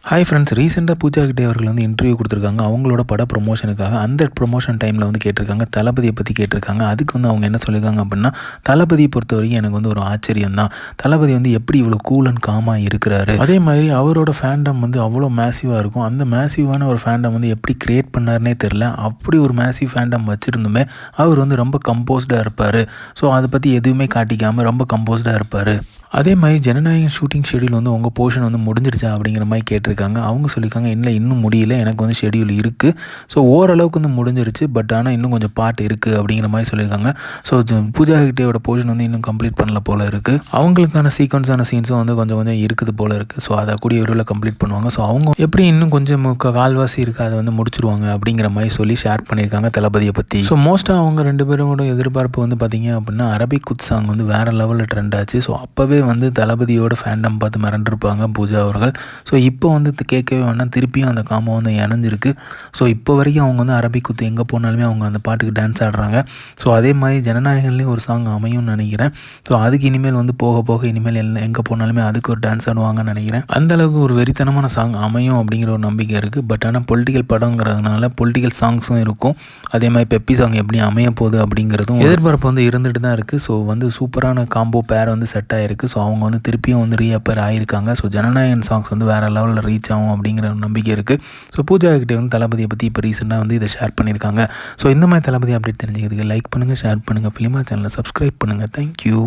Hi friends, ரீசெண்டாக பூஜா கிட்டே அவர்கள் வந்து இன்டர்வியூ கொடுத்துருக்காங்க. அவங்களோட பட ப்ரொமோஷனுக்காக. அந்த ப்ரொமோஷன் டைமில் வந்து கேட்டிருக்காங்க, தளபதியை பற்றி கேட்டிருக்காங்க. அதுக்கு வந்து அவங்க என்ன சொல்லியிருக்காங்க அப்படின்னா, தளபதியை பொறுத்த வரைக்கும் எனக்கு வந்து ஒரு ஆச்சரியம் தான். தளபதி வந்து எப்படி இவ்வளோ கூல் அண்ட் காமாக இருக்கிறாரு, அதே மாதிரி அவரோட ஃபேண்டம் வந்து அவ்வளோ மேசிவாக இருக்கும். அந்த மேசிவான ஒரு ஃபேண்டம் வந்து எப்படி கிரியேட் பண்ணார்னே தெரில. அப்படி ஒரு மேசிவ் ஃபேண்டம் வச்சுருந்துமே அவர் வந்து ரொம்ப கம்போஸ்டாக இருப்பார். ஸோ அதை பற்றி எதுவுமே காட்டிக்காமல் ரொம்ப கம்போஸ்டாக இருப்பார். அதே மாதிரி ஜனநாயகன் ஷூட்டிங் ஷெடியூல் வந்து உங்கள் போர்ஷன் வந்து முடிஞ்சிருச்சா அப்படிங்கிற மாதிரி கேட்டிருக்காங்க. அவங்க சொல்லியிருக்காங்க, இல்லை இன்னும் முடியல, எனக்கு வந்து ஷெடியூல் இருக்குது. ஸோ ஓரளவுக்கு வந்து முடிஞ்சிருச்சு, பட் ஆனால் இன்னும் கொஞ்சம் பார்ட் இருக்குது அப்படிங்கிற மாதிரி சொல்லியிருக்காங்க. ஸோ பூஜா ஹெக்டேயோட போர்ஷன் வந்து இன்னும் கம்ப்ளீட் பண்ணல போல் இருக்குது. அவங்களுக்கான சீக்வன்ஸான சீன்ஸும் வந்து கொஞ்சம் கொஞ்சம் இருக்குது போல் இருக்குது. ஸோ அதை கூடிய விரைவில் கம்ப்ளீட் பண்ணுவாங்க. ஸோ அவங்க எப்படி இன்னும் கொஞ்சம் கால்வாசி இருக்குது, அதை வந்து முடிச்சிருவாங்க அப்படிங்கிற மாதிரி சொல்லி ஷேர் பண்ணியிருக்காங்க தளபதியை பற்றி. ஸோ மோஸ்ட்டாக அவங்க ரெண்டு பேரோட எதிர்பார்ப்பு வந்து பார்த்திங்க அப்படின்னா, அரபிக் குத் சாங் வந்து வேறு லெவலில் ட்ரெண்ட் ஆச்சு. ஸோ அப்போவே வந்து தளபதியோட ஃபேண்டம் பார்த்து மிரண்டிருப்பாங்க பூஜா அவர்கள். ஸோ இப்போ வந்து கேட்கவே வேணாம், திருப்பியும் அந்த காம்போ வந்து இணைஞ்சிருக்கு. ஸோ இப்போ வரைக்கும் அவங்க வந்து அரபிக் குத்து எங்கே போனாலுமே அவங்க அந்த பாட்டுக்கு டான்ஸ் ஆடுறாங்க. ஸோ அதே மாதிரி ஜனநாயகன்லேயும் ஒரு சாங் அமையும்னு நினைக்கிறேன். ஸோ அதுக்கு இனிமேல் வந்து போக போக இனிமேல் எங்கே போனாலுமே அதுக்கு ஒரு டான்ஸ் ஆடுவாங்கன்னு நினைக்கிறேன். அந்தளவுக்கு ஒரு வெறித்தனமான சாங் அமையும் அப்படிங்கிற ஒரு நம்பிக்கை இருக்குது. பட் ஆனால் பொலிட்டிக்கல் படங்கிறதுனால பொலிட்டிக்கல் சாங்ஸும் இருக்கும். அதே மாதிரி பெப்பி சாங் எப்படி அமைய போகுது அப்படிங்கிறதும் எதிர்பார்ப்பு வந்து இருந்துட்டு தான் இருக்குது. ஸோ வந்து சூப்பரான காம்போ பேர் வந்து செட் ஆகிருக்கு. ஸோ அவங்க வந்து திருப்பியும் வந்து ரீஅப்பேர் ஆகியிருக்காங்க. ஸோ ஜனநாயகன் சாங்ஸ் வந்து வேறு லெவலில் ரீச் ஆகும் அப்படிங்கிற ஒரு நம்பிக்கை இருக்குது. ஸோ பூஜா கிட்டே வந்து தளபதியை பற்றி இப்போ ரீசெண்டாக வந்து இதை ஷேர் பண்ணியிருக்காங்க. ஸோ இந்த மாதிரி தளபதி அப்டேட் தெரிஞ்சுக்கிறதுக்கு லைக் பண்ணுங்கள், ஷேர் பண்ணுங்கள், ஃபிலிமா சேனலை சப்ஸ்கிரைப் பண்ணுங்கள். தேங்க்யூ.